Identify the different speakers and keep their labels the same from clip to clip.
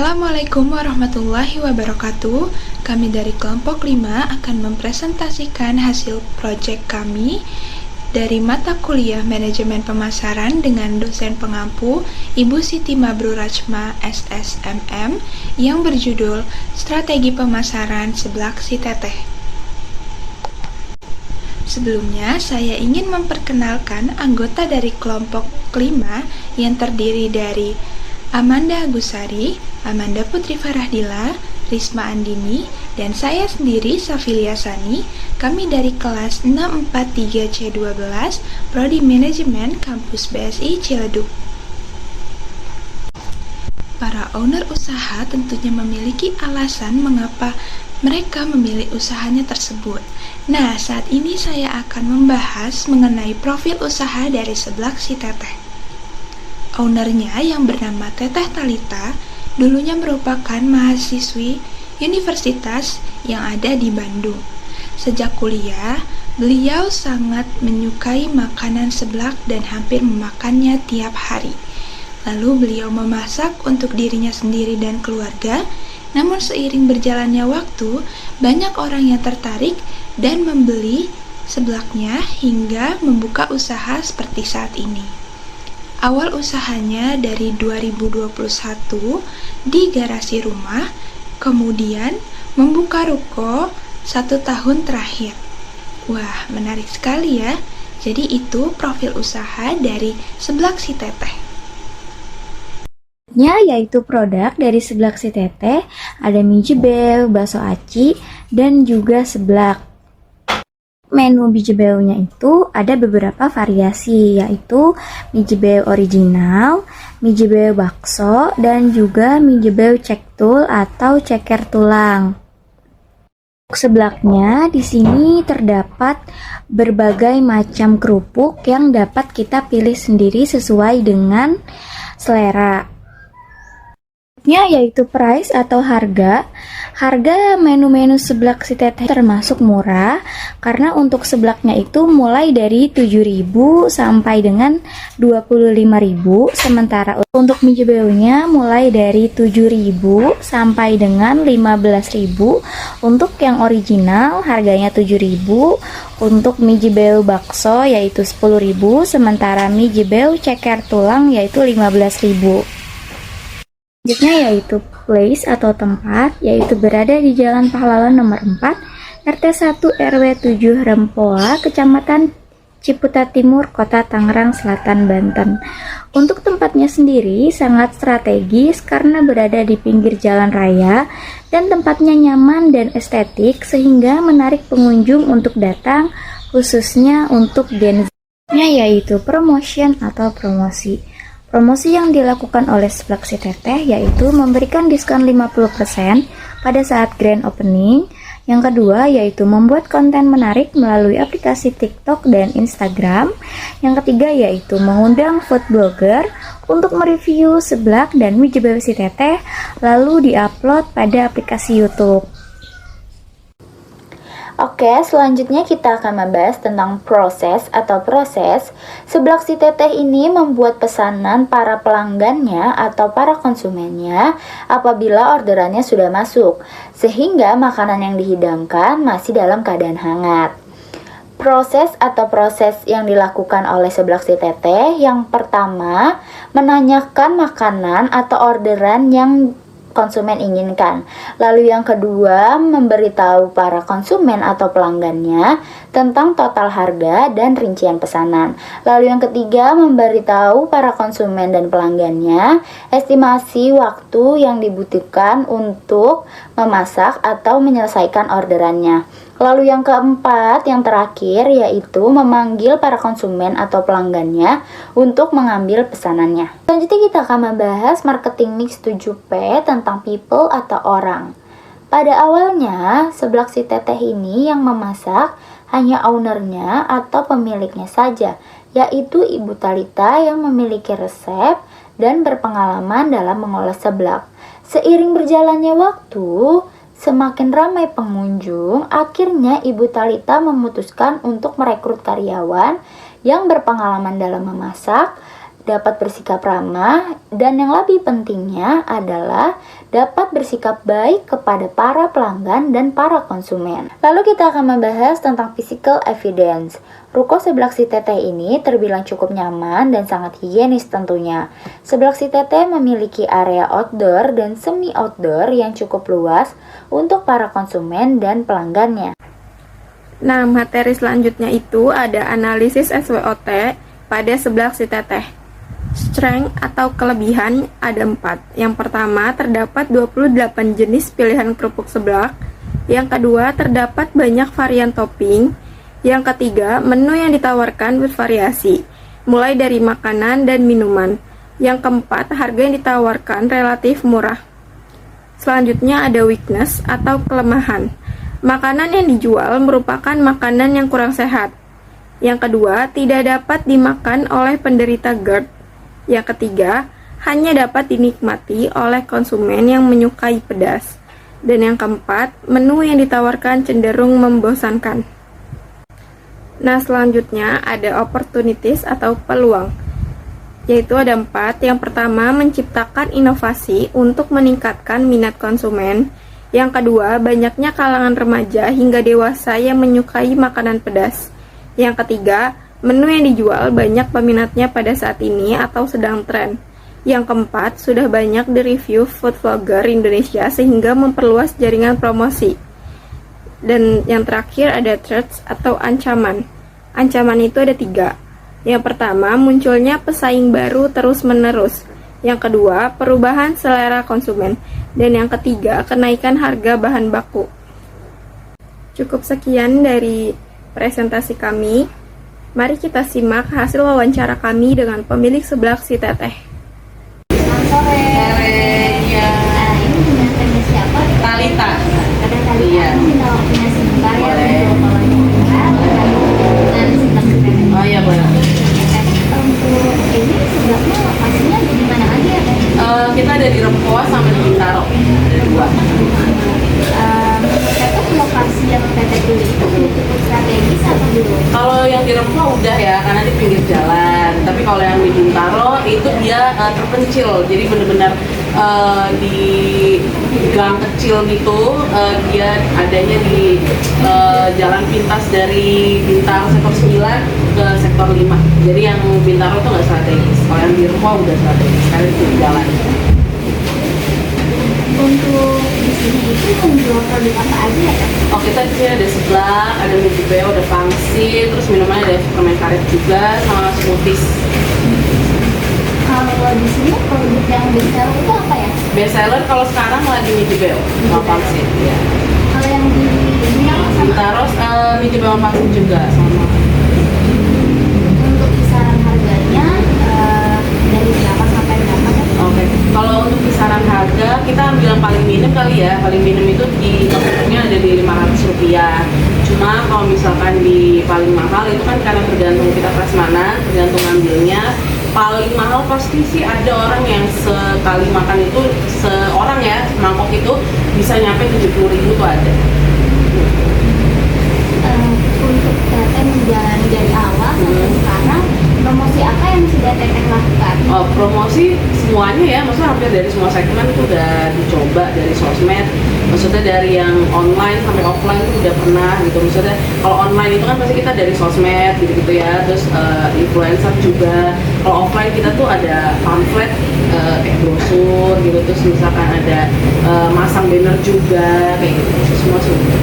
Speaker 1: Assalamualaikum warahmatullahi wabarakatuh. Kami dari kelompok 5 akan mempresentasikan hasil proyek kami dari mata kuliah Manajemen Pemasaran dengan dosen pengampu Ibu Siti Mabrurachma SSMM yang berjudul Strategi Pemasaran Seblak Si Teteh. Sebelumnya, saya ingin memperkenalkan anggota dari kelompok 5 yang terdiri dari Amanda Agusari, Amanda Putri Farahdila, Risma Andini, dan saya sendiri Safilia Sani. Kami dari kelas 643C12 Prodi Manajemen Kampus BSI Ciledug. Para owner usaha tentunya memiliki alasan mengapa mereka memilih usahanya tersebut. Nah, saat ini saya akan membahas mengenai profil usaha dari Seblak Si Teteh. Ownernya yang bernama Teteh Talita dulunya merupakan mahasiswi universitas yang ada di Bandung. Sejak kuliah, beliau sangat menyukai makanan seblak dan hampir memakannya tiap hari. Lalu beliau memasak untuk dirinya sendiri dan keluarga, namun seiring berjalannya waktu, banyak orang yang tertarik dan membeli seblaknya hingga membuka usaha seperti saat ini. Awal usahanya dari 2021 di garasi rumah, kemudian membuka ruko 1 tahun terakhir. Wah, menarik sekali ya. Jadi itu profil usaha dari Seblak Si Teteh.
Speaker 2: Yaitu produk dari Seblak Si Teteh, ada mie jebel, bakso aci, dan juga seblak. Menu mie jebelnya itu ada beberapa variasi, yaitu mie jebel original, mie jebel bakso, dan juga mie jebel cektul atau ceker tulang. Seblaknya di sini terdapat berbagai macam kerupuk yang dapat kita pilih sendiri sesuai dengan selera. Yaitu price atau harga. Harga menu-menu Seblak Si Teteh termasuk murah karena untuk seblaknya itu mulai dari 7.000 sampai dengan 25.000, sementara untuk mie jebelnya mulai dari 7.000 sampai dengan 15.000. Untuk yang original harganya 7.000, untuk mie jebel bakso yaitu 10.000, sementara mie jebel ceker tulang yaitu 15.000. Selanjutnya yaitu place atau tempat, yaitu berada di Jalan Pahlawan nomor 4, RT 1 RW 7 Rempoa, Kecamatan Ciputat Timur, Kota Tangerang Selatan, Banten. Untuk tempatnya sendiri sangat strategis karena berada di pinggir jalan raya dan tempatnya nyaman dan estetik sehingga menarik pengunjung untuk datang, khususnya untuk Gen Z-nya yaitu promotion atau promosi. Promosi yang dilakukan oleh Seblak Si Teteh yaitu memberikan diskon 50% pada saat grand opening. Yang kedua yaitu membuat konten menarik melalui aplikasi TikTok dan Instagram. Yang ketiga yaitu mengundang food blogger untuk mereview seblak dan mie jebel Si Teteh lalu diupload pada aplikasi YouTube. Oke, selanjutnya kita akan membahas tentang proses Seblak Si Teteh ini membuat pesanan para pelanggannya atau para konsumennya apabila orderannya sudah masuk, sehingga makanan yang dihidangkan masih dalam keadaan hangat. Proses yang dilakukan oleh Seblak Si Teteh, yang pertama menanyakan makanan atau orderan yang konsumen inginkan. Lalu yang kedua, memberitahu para konsumen atau pelanggannya tentang total harga dan rincian pesanan. Lalu yang ketiga, memberitahu para konsumen dan pelanggannya estimasi waktu yang dibutuhkan untuk memasak atau menyelesaikan orderannya. Lalu yang keempat, yang terakhir, yaitu memanggil para konsumen atau pelanggannya untuk mengambil pesanannya. Selanjutnya kita akan membahas marketing mix 7P tentang people atau orang. Pada awalnya, Seblak Si Teteh ini yang memasak hanya ownernya atau pemiliknya saja, yaitu Ibu Talita yang memiliki resep dan berpengalaman dalam mengolah seblak. Seiring berjalannya waktu, semakin ramai pengunjung, akhirnya Ibu Talita memutuskan untuk merekrut karyawan yang berpengalaman dalam memasak dapat bersikap ramah, dan yang lebih pentingnya adalah dapat bersikap baik kepada para pelanggan dan para konsumen. Lalu kita akan membahas tentang physical evidence. Ruko seblak si Teteh ini terbilang cukup nyaman dan sangat higienis tentunya. Seblak si Teteh memiliki area outdoor dan semi outdoor yang cukup luas untuk para konsumen dan pelanggannya.
Speaker 3: Nah, materi selanjutnya itu ada analisis SWOT pada seblak si Teteh. Strength atau kelebihan ada 4. Yang pertama, terdapat 28 jenis pilihan kerupuk seblak. Yang kedua, terdapat banyak varian topping. Yang ketiga, menu yang ditawarkan bervariasi, mulai dari makanan dan minuman. Yang keempat, harga yang ditawarkan relatif murah. Selanjutnya ada weakness atau kelemahan. Makanan yang dijual merupakan makanan yang kurang sehat. Yang kedua, tidak dapat dimakan oleh penderita GERD. Yang ketiga, hanya dapat dinikmati oleh konsumen yang menyukai pedas. Dan yang keempat, menu yang ditawarkan cenderung membosankan. Nah, selanjutnya ada opportunities atau peluang, yaitu ada 4. Yang pertama, menciptakan inovasi untuk meningkatkan minat konsumen. Yang kedua, banyaknya kalangan remaja hingga dewasa yang menyukai makanan pedas. Yang ketiga, menu yang dijual banyak peminatnya pada saat ini atau sedang tren. Yang keempat, sudah banyak direview food vlogger Indonesia sehingga memperluas jaringan promosi. Dan yang terakhir ada threats atau ancaman. Ancaman itu ada 3. Yang pertama, munculnya pesaing baru terus-menerus. Yang kedua, perubahan selera konsumen. Dan yang ketiga, kenaikan harga bahan baku. Cukup sekian dari presentasi kami. Mari kita simak hasil wawancara kami dengan pemilik seblak si Teteh.
Speaker 4: Selamat sore.
Speaker 5: Iya.
Speaker 4: Nah, ini dengan tanya siapa?
Speaker 5: Talita.
Speaker 4: Ada Talita.
Speaker 5: Iya.
Speaker 4: Minta waktunya sebentar ya.
Speaker 5: Boleh.
Speaker 4: Untuk dengan seblak si Teteh.
Speaker 5: Oh iya boleh.
Speaker 4: Untuk ini seblaknya lokasinya di mana aja ya, Teh?
Speaker 5: Kita ada di Rempoa sama di Bintaro. Ada 2.
Speaker 4: Teteh lokasi yang Teteh pilih itu cukup strategis atau dulu?
Speaker 5: Kalau yang di Rempoa udah ya, karena di pinggir jalan. Tapi kalau yang di Bintaro itu dia terpencil. Jadi benar-benar di gang kecil gitu. Dia adanya di jalan pintas dari Bintaro sektor 9 ke sektor 5. Jadi yang Bintaro tuh nggak strategis. Kalau yang di Rempoa udah strategis karena di pinggir jalan.
Speaker 4: Untuk di sini itu menjual produk apa aja ya, Teh?
Speaker 5: Oh, kita di sini ada seblak, ada mie beo, ada pangsit, terus minumannya ada permen karet juga sama smoothies.
Speaker 4: Kalau di sini produk yang bestseller itu apa ya?
Speaker 5: Best seller kalau sekarang lagi mie beo sama pangsit ya.
Speaker 4: Kalau yang di ini yang sama
Speaker 5: Terus mie beo sama pangsit juga sama.
Speaker 4: untuk kisaran harganya dari berapa sampai berapa ya?
Speaker 5: Oke, kalau untuk kisaran harga kita ambil yang paling minim kali ya. Paling minim itu di toko-tokonya ada di Rp500. Cuma kalau misalkan di paling mahal itu kan karena tergantung kita prasmanan, tergantung ambilnya. Paling mahal pasti sih ada orang yang sekali makan itu seorang ya, mangkok itu bisa nyampe 70.000 tuh ada.
Speaker 4: Untuk Teteh menjalani dari awal sampai sekarang, promosi apa yang sudah Teteh lakukan?
Speaker 5: Oh, promosi semuanya ya, maksudnya hampir dari semua segmen itu udah dicoba, dari sosmed, maksudnya dari yang online sampai offline itu udah pernah gitu. Maksudnya kalau online itu kan pasti kita dari sosmed gitu-gitu ya, terus influencer juga. Kalau offline kita tuh ada pamflet kayak brosur gitu, terus misalkan ada masang banner juga kayak gitu, semua semua.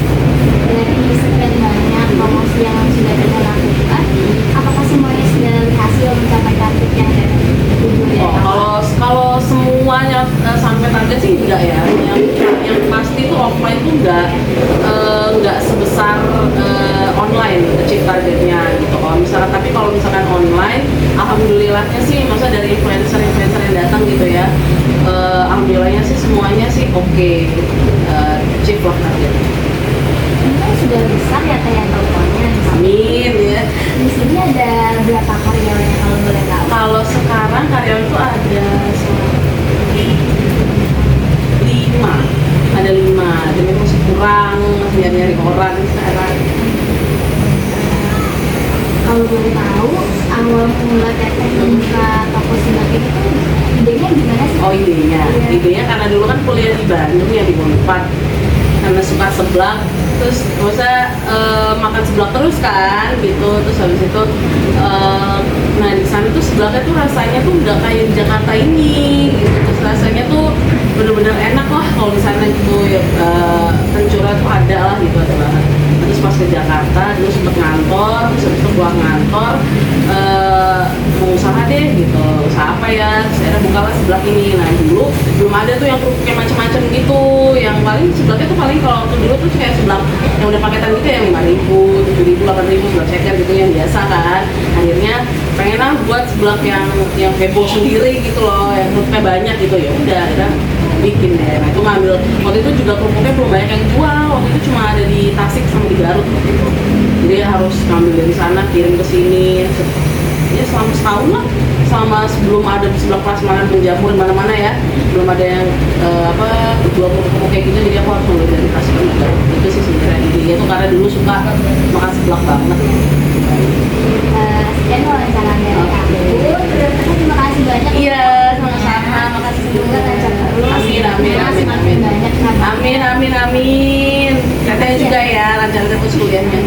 Speaker 4: Dari sekian banyak promosi yang sudah Teteh lakukan, apakah semuanya sudah berhasil mencapai target yang Teteh tuju dari
Speaker 5: Oh,
Speaker 4: awal?
Speaker 5: kalau semuanya sampai target sih enggak ya. Yang pasti tuh offline tuh enggak sebesar online achieve targetnya gitu. Tapi kalau misalkan online, alhamdulillahnya sih, maksudnya dari influencer yang datang gitu ya, alhamdulillahnya sih semuanya sih oke, gitu. Achieve lah targetnya.
Speaker 4: Ini kan sudah besar ya Teh ya tokonya.
Speaker 5: Amin ya.
Speaker 4: Di sini ada berapa karyawan kalau boleh tahu?
Speaker 5: Kalau sekarang karyawan tuh ada 5, ada 5, jadi masih kurang, masih nyari orang sekarang.
Speaker 4: kalau boleh tahu, awal mula teteh membuka toko seblak itu idenya gimana sih?
Speaker 5: Oh idenya,
Speaker 4: Iya.
Speaker 5: idenya karena dulu kan kuliah di Bandung ya di Unpad, karena suka seblak, terus masa makan seblak terus kan gitu, terus habis itu nah di sana tuh seblaknya tuh rasanya tuh udah kayak di Jakarta ini, gitu. Terus rasanya tuh bener-bener enak lah kalau di sana gitu ya, kencurnya tuh ada lah gitu, ada banget. Terus pas ke Jakarta dulu sempet ngantor, terus habis itu pulang ngantor mau usaha deh gitu, usaha apa ya, terus akhirnya bukalah seblak ini. Nah dulu belum ada tuh yang kerupuknya macam-macam gitu, yang paling seblaknya tuh paling kalau waktu dulu tuh kayak seblak yang udah paketan gitu yang 5.000, 7.000, 8.000 seblak ceker gitu yang biasa kan. Akhirnya pengen lah buat seblak yang heboh sendiri gitu loh, yang kerupuknya banyak gitu, ya udah akhirnya bikin deh. Nah itu ngambil, waktu itu juga kerupuknya belum banyak yang jual, waktu itu cuma ada di Tasik sama di Garut waktu itu, jadi harus ngambil dari sana kirim ke sini ya selama setahun lah, selama sebelum ada sebelah prasmanan penjamur mana-mana ya, belum ada yang berjual kerupuk kayak gitu, jadi aku harus ngambil dari Tasik sama Garut. Itu sih sebenarnya idenya tuh karena dulu suka makan seblak banget.
Speaker 4: Sekian wawancara dari aku. Terima kasih banyak.
Speaker 5: Iya, sama-sama.
Speaker 4: Makasih semoga lancar terus.
Speaker 5: Amin, amin, amin,
Speaker 4: Semakin
Speaker 5: amin.
Speaker 4: banyak kabar.
Speaker 5: Amin, amin, amin. Katanya juga ya lancar terus kuliahnya.